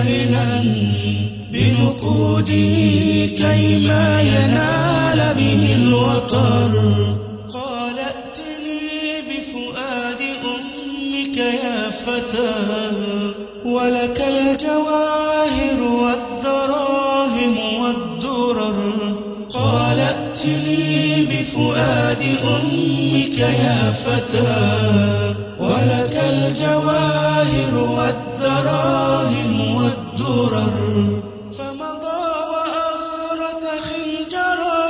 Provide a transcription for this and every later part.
جاهلا بنقوده كيما ينال به الوطر. قال ائتني بفؤاد أمك يا فتى ولك الجواهر والدراهم والدرر. قال ائتني بفؤاد أمك يا فتى ولك الجواهر والدراهم والدرر. فمضى وأغرس خنجرا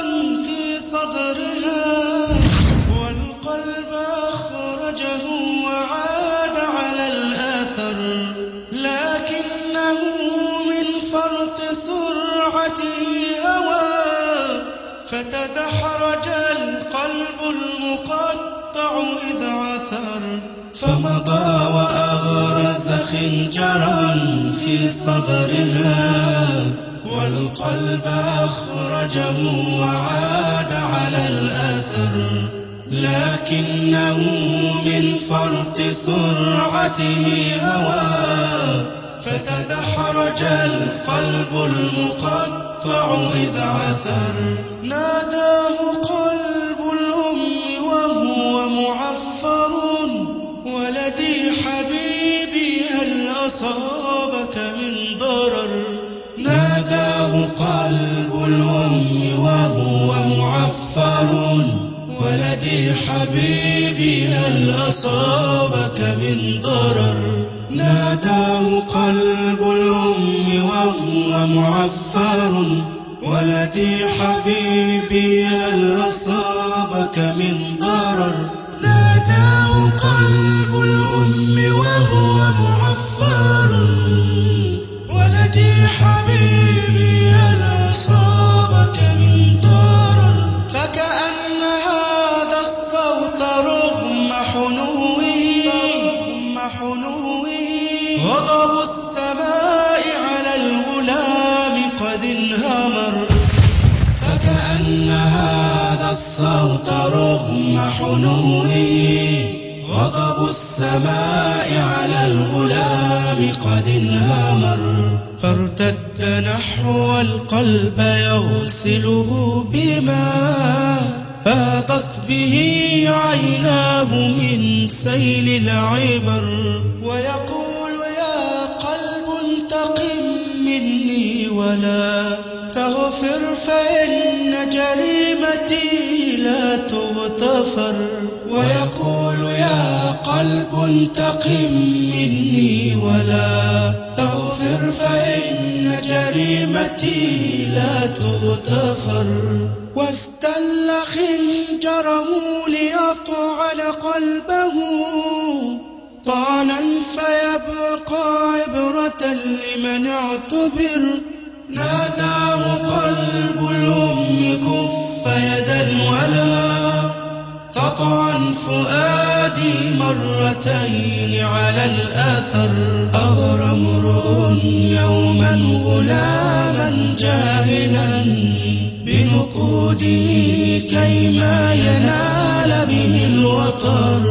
في صدرها والقلب أخرجه وعاد على الأثر. لكنه من فرط سرعته هوى فتدحرج القلب المقطع إذ عثر. فمضى وأغرس خنجرا في صدرها والقلب أخرجه وعاد على الأثر. لكنه من فرط سرعته هوى فتدحرج القلب المقطع إذ عثر. ناداه قلب الأم وهو معفر ولدي حبيبي هل أصابك من ضرر. ناداه قلب الأم وهو معفر ولدي حبيبي هل أصابك من ضرر. ناداه قلب الأم وهو معفر ولدي حبيبي هل أصابك من ضرر. ناداه قلب الأم وهو معفر ولدي حبيبي هل أصابك من ضرر. فكأن هذا الصوت رغم حنوه غضب السماء على الغلام قد انهمر. فكأن هذا الصوت رغم حنوه غضب السماء على الغلام قد انهمر. فارتد نحو القلب يغسله بماء فاضت به عيناه من سيل العبر. ويقول يا قلب انتقم مني ولا تغفر فإن جريمتي لا تغتفر. ويقول يا قلب انتقم مني ولا تغفر فإن جريمتي لا تغتفر. واستل خنجره ليطعن قلبه طعنا فيبقى عبرة لمن اعتبر. ناداه قلب الأم كف يدا ولا تطعن فؤادي مرتين على الأثر. أغرى امرؤ يوما غلاما جاهلا بنقوده كيما ينال به الوطر.